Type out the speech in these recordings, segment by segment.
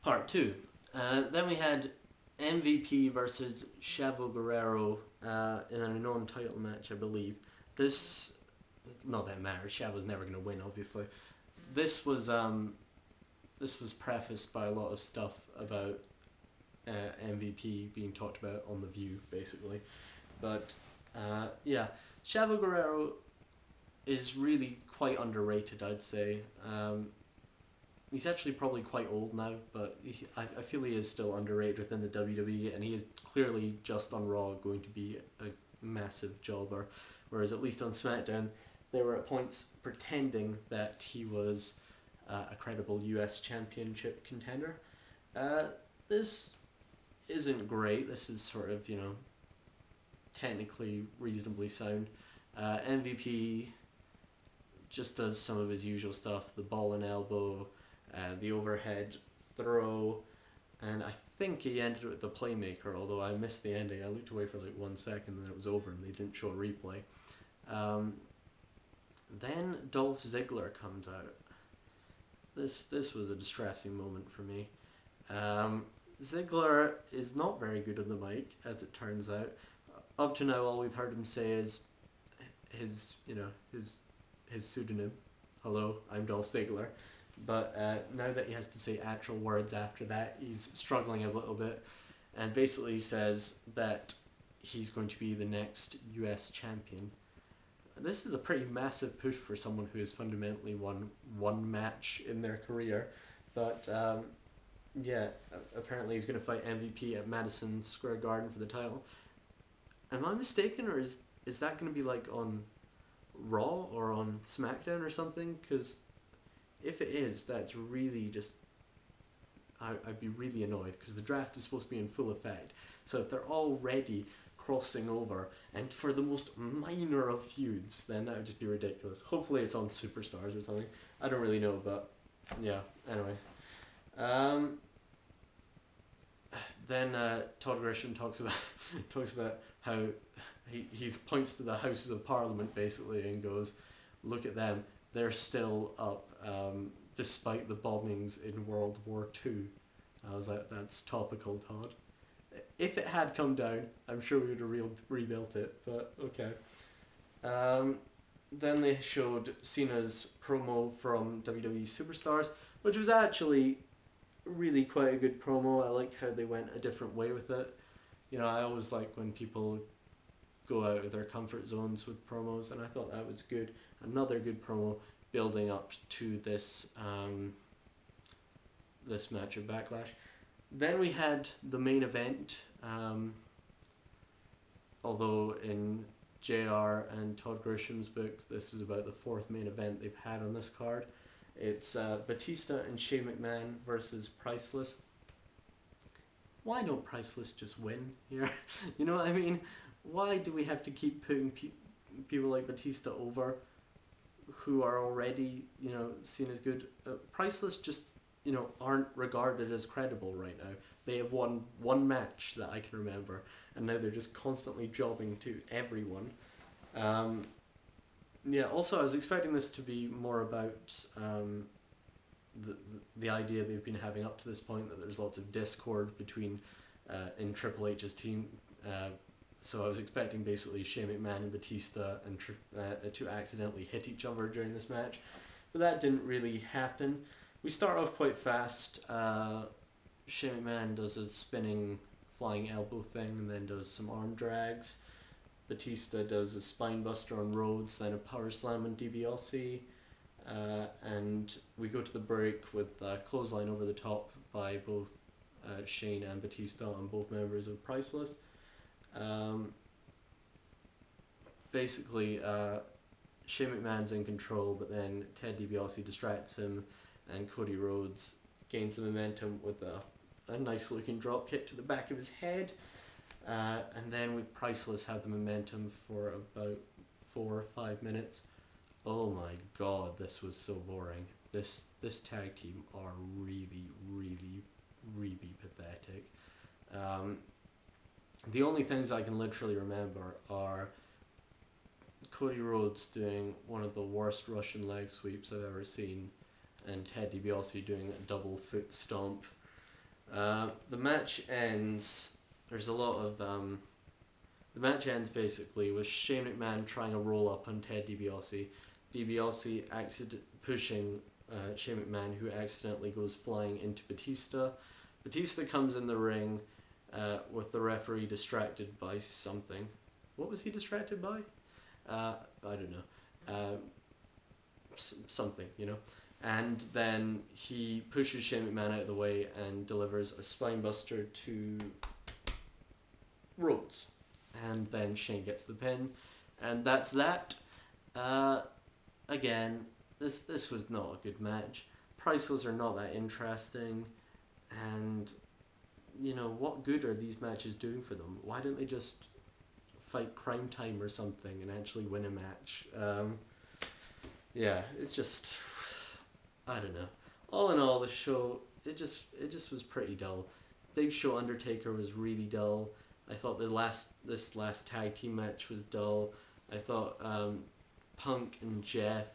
Part 2. Then we had MVP versus Chavo Guerrero in an unknown title match, I believe. This, not that it matters, Chavo's never going to win, obviously. This was prefaced by a lot of stuff about MVP being talked about on The View, basically. But, yeah, Chavo Guerrero is really quite underrated, I'd say. He's actually probably quite old now, but I feel he is still underrated within the WWE, and he is clearly just on Raw going to be a massive jobber, whereas at least on SmackDown, they were at points pretending that he was a credible US Championship contender. This isn't great. This is sort of, technically reasonably sound. MVP just does some of his usual stuff, the ball and elbow, the overhead throw, and I think he ended with the playmaker, although I missed the ending. I looked away for like 1 second and then it was over and they didn't show a replay. Then Dolph Ziggler comes out. This was a distressing moment for me. Ziggler is not very good on the mic, as it turns out. Up to now, all we've heard him say is his pseudonym. Hello, I'm Dolph Ziggler. But now that he has to say actual words after that, he's struggling a little bit, and basically says that he's going to be the next US champion. This is a pretty massive push for someone who has fundamentally won one match in their career, but yeah, apparently he's going to fight MVP at Madison Square Garden for the title. Am I mistaken, or is that going to be like on Raw or on SmackDown or something? Because if it is, that's really just... I'd be really annoyed, because the draft is supposed to be in full effect. So if they're already crossing over, and for the most minor of feuds, then that would just be ridiculous. Hopefully it's on Superstars or something. I don't really know, but yeah, anyway. Then Todd Grisham talks about how he points to the Houses of Parliament, basically, and goes, look at them, they're still up, despite the bombings in World War II. I was like, that's topical, Todd. If it had come down, I'm sure we would have rebuilt it, but okay. Then they showed Cena's promo from WWE Superstars, which was actually really quite a good promo. I like how they went a different way with it. I always like when people go out of their comfort zones with promos, and I thought that was good. Another good promo building up to this this match of Backlash. Then we had the main event, although in JR and Todd Grisham's book, this is about the 4th main event they've had on this card. It's Batista and Shane McMahon versus Priceless. Why don't Priceless just win here? You know what I mean? Why do we have to keep putting people like Batista over who are already, seen as good? Priceless just, aren't regarded as credible right now. They have won one match that I can remember, and now they're just constantly jobbing to everyone. Yeah, also I was expecting this to be more about the idea they've been having up to this point, that there's lots of discord between in Triple H's team. So I was expecting basically Shane McMahon and Batista and to accidentally hit each other during this match, but that didn't really happen. We start off quite fast. Shane McMahon does a spinning flying elbow thing and then does some arm drags. Batista does a spine buster on Rhodes, then a power slam on DiBiase, and we go to the break with a clothesline over the top by both Shane and Batista on both members of Priceless. Basically, Shane McMahon's in control, but then Ted DiBiase distracts him, and Cody Rhodes gains the momentum with a nice looking drop kick to the back of his head. And then with Priceless have the momentum for about 4 or 5 minutes. Oh my god, this was so boring. This tag team are really, really, really pathetic. The only things I can literally remember are Cody Rhodes doing one of the worst Russian leg sweeps I've ever seen, and Ted DiBiase doing a double foot stomp. The match ends. There's a lot of the match ends basically with Shane McMahon trying a roll up on Ted DiBiase. DiBiase pushing Shane McMahon, who accidentally goes flying into Batista. Batista comes in the ring with the referee distracted by something. What was he distracted by? I don't know. Something, you know. And then he pushes Shane McMahon out of the way and delivers a spinebuster to Rhodes. And then Shane gets the pin. And that's that. Again, this was not a good match. Priceless are not that interesting. And, you know, what good are these matches doing for them? Why don't they just fight Crime Time or something and actually win a match? Yeah, it's just, I don't know. All in all, the show, it just was pretty dull. Big Show Undertaker was really dull. I thought this last tag team match was dull. I thought Punk and Jeff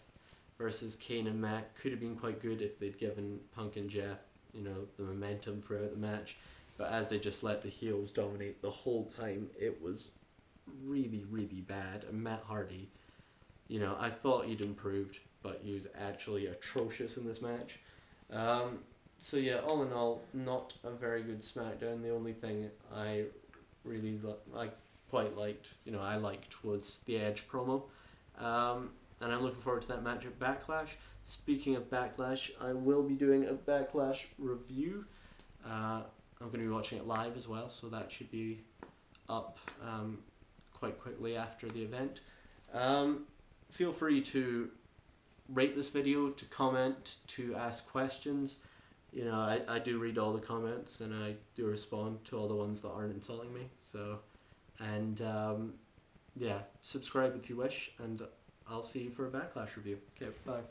versus Kane and Matt could have been quite good if they'd given Punk and Jeff, you know, the momentum throughout the match. But as they just let the heels dominate the whole time, it was really, really bad. And Matt Hardy, you know, I thought he'd improved, but he was actually atrocious in this match. So yeah, all in all, not a very good SmackDown. The only thing I really quite liked, you know, I liked was the Edge promo. And I'm looking forward to that match at Backlash. Speaking of Backlash, I will be doing a Backlash review. I'm going to be watching it live as well, so that should be up quite quickly after the event. Feel free to rate this video, to comment, to ask questions. You know, I do read all the comments and I do respond to all the ones that aren't insulting me. So, and yeah, subscribe if you wish, and I'll see you for a Backlash review. Okay, bye.